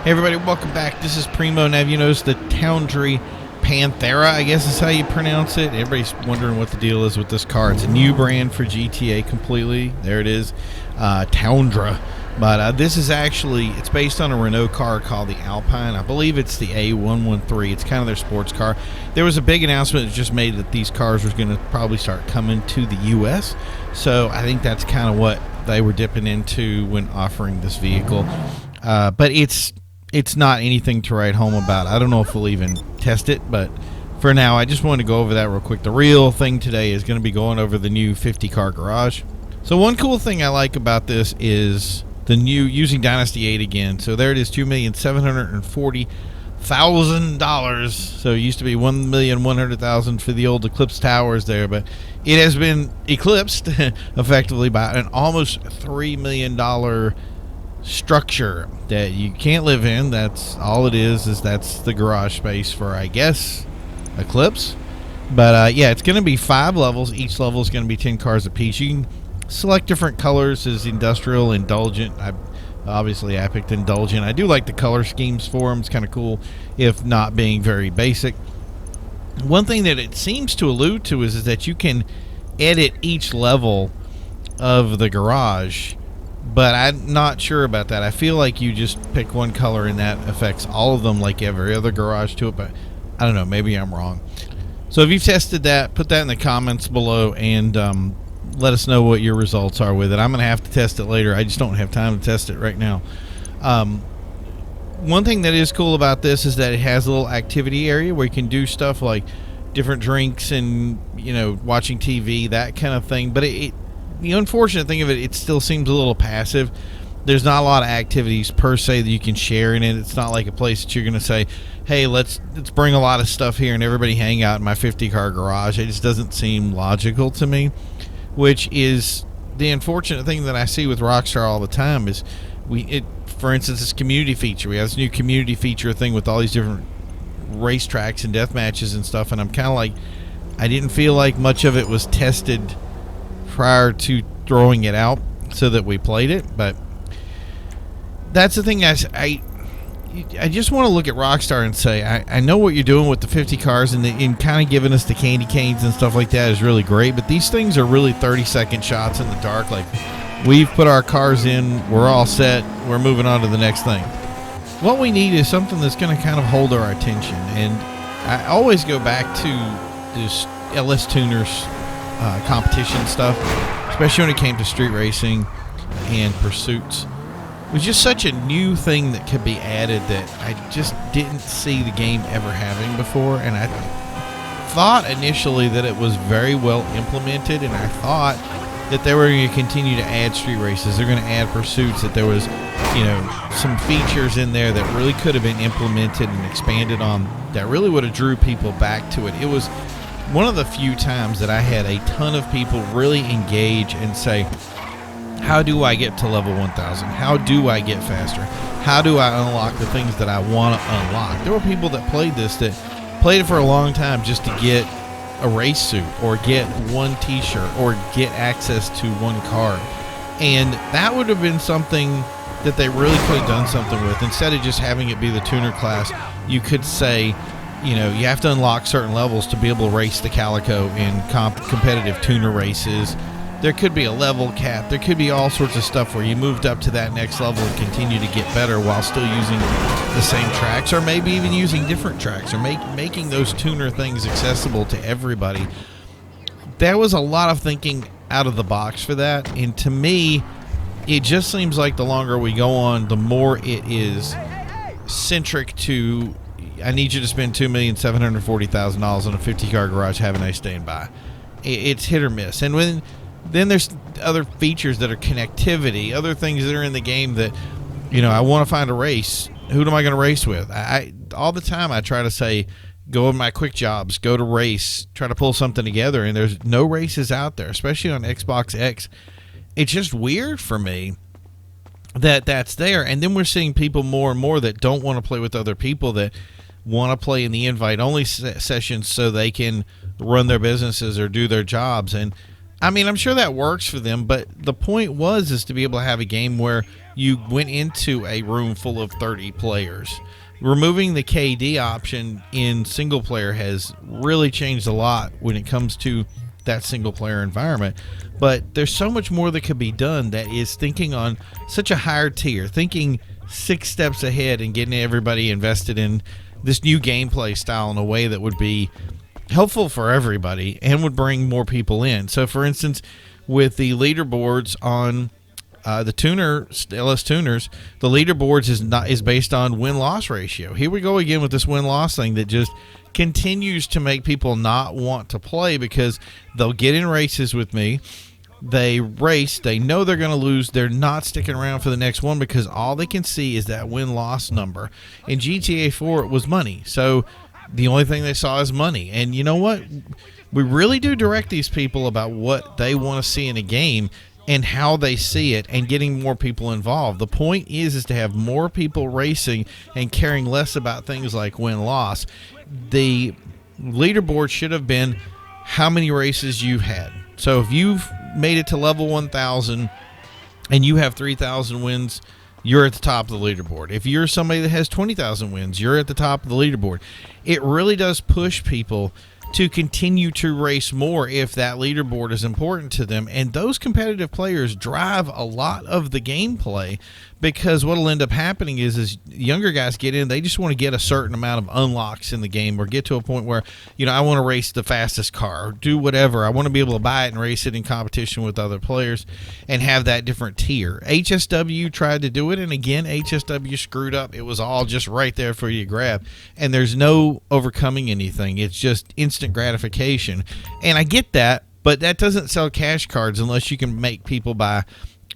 Hey everybody, welcome back. This is Primo. Now, have you noticed the Tundra Panthera, I guess is how you pronounce it? Everybody's wondering what the deal is with this car. It's a new brand for GTA completely. There it is, Tundra. But this is actually, it's based on a Renault car called the Alpine. I believe it's the A113. It's kind of their sports car. There was a big announcement that just made that these cars were going to probably start coming to the U.S. So I think that's kind of what they were dipping into when offering this vehicle. But it's not anything to write home about. I don't know if we'll even test it, but for now, I just wanted to go over that real quick. The real thing today is going to be going over the new 50-car garage. So one cool thing I like about this is the new, using Dynasty 8 again. So there it is, $2,740,000. So it used to be $1,100,000 for the old Eclipse Towers there, but it has been eclipsed effectively by an almost $3 million structure that you can't live in. That's all it is that's the garage space for, I guess, Eclipse. But yeah, it's going to be 5 levels. Each level is going to be 10 cars apiece. You can select different colors as industrial, indulgent. I picked indulgent. I do like the color schemes for them. It's kind of cool, if not being very basic. One thing that it seems to allude to is that you can edit each level of the garage, but I'm not sure about that. I feel like you just pick one color and that affects all of them like every other garage to it, but I don't know, maybe I'm wrong. So if you've tested that, put that in the comments below and let us know what your results are with it. I'm going to have to test it later. I just don't have time to test it right now. One thing that is cool about this is that it has a little activity area where you can do stuff like different drinks and, watching TV, that kind of thing. But the unfortunate thing of it, it still seems a little passive. There's not a lot of activities per se that you can share in it. It's not like a place that you're going to say, hey, let's bring a lot of stuff here and everybody hang out in my 50-car garage. It just doesn't seem logical to me, which is the unfortunate thing that I see with Rockstar all the time is for instance, this community feature. We have this new community feature thing with all these different racetracks and death matches and stuff, and I'm kind of like, I didn't feel like much of it was tested prior to throwing it out so that we played it. But that's the thing. I just want to look at Rockstar and say, I know what you're doing with the 50 cars and kind of giving us the candy canes and stuff like that is really great, but these things are really 30-second shots in the dark. Like, we've put our cars in, we're all set, we're moving on to the next thing. What we need is something that's going to kind of hold our attention, and I always go back to this LS Tuners competition stuff, especially when it came to street racing and pursuits. It was just such a new thing that could be added that I just didn't see the game ever having before, and I thought initially that it was very well implemented, and I thought that they were going to continue to add street races. They're going to add pursuits, that there was, some features in there that really could have been implemented and expanded on that really would have drew people back to it. It was one of the few times that I had a ton of people really engage and say, how do I get to level 1000? How do I get faster? How do I unlock the things that I want to unlock? There were people that played it for a long time just to get a race suit or get one t-shirt or get access to one card. And that would have been something that they really could have done something with. Instead of just having it be the tuner class, you could say, you have to unlock certain levels to be able to race the Calico in competitive tuner races. There could be a level cap. There could be all sorts of stuff where you moved up to that next level and continue to get better while still using the same tracks, or maybe even using different tracks, or making those tuner things accessible to everybody. There was a lot of thinking out of the box for that, and to me, it just seems like the longer we go on, the more it is centric to, I need you to spend $2,740,000 on a 50-car garage, have a nice day and bye. It's hit or miss. And then there's other features that are connectivity, other things that are in the game that, I want to find a race. Who am I going to race with? All the time I try to say, go in my quick jobs, go to race, try to pull something together, and there's no races out there, especially on Xbox X. It's just weird for me that that's there. And then we're seeing people more and more that don't want to play with other people, that want to play in the invite-only sessions so they can run their businesses or do their jobs. And I mean, I'm sure that works for them, but the point is to be able to have a game where you went into a room full of 30 players. Removing the KD option in single player has really changed a lot when it comes to that single player environment. But there's so much more that could be done that is thinking on such a higher tier, thinking 6 steps ahead and getting everybody invested in this new gameplay style in a way that would be helpful for everybody and would bring more people in. So, for instance, with the leaderboards on the LS Tuners, the leaderboards is based on win-loss ratio. Here we go again with this win-loss thing that just continues to make people not want to play because they'll get in races with me. They race. They know they're going to lose. They're not sticking around for the next one because all they can see is that win-loss number. In GTA 4, it was money. So the only thing they saw is money. And you know what? We really do direct these people about what they want to see in a game and how they see it and getting more people involved. The point is to have more people racing and caring less about things like win-loss. The leaderboard should have been how many races you've had. So if you've made it to level 1,000 and you have 3,000 wins, you're at the top of the leaderboard. If you're somebody that has 20,000 wins, you're at the top of the leaderboard. It really does push people to continue to race more if that leaderboard is important to them. And those competitive players drive a lot of the gameplay because what will end up happening is younger guys get in, they just want to get a certain amount of unlocks in the game or get to a point where, I want to race the fastest car or do whatever. I want to be able to buy it and race it in competition with other players and have that different tier. HSW tried to do it, and again, HSW screwed up. It was all just right there for you to grab, and there's no overcoming anything. It's just instant gratification, and I get that, but that doesn't sell cash cards unless you can make people buy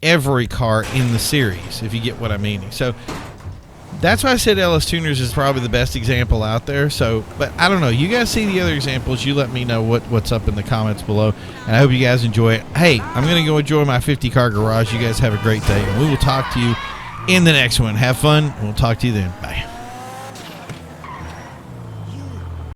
every car in the series, if you get what I mean. So that's why I said LS Tuners is probably the best example out there. So, but I don't know. You guys see the other examples. You let me know what's up in the comments below, and I hope you guys enjoy it. Hey, I'm going to go enjoy my 50-car garage. You guys have a great day, and we will talk to you in the next one. Have fun, and we'll talk to you then. Bye.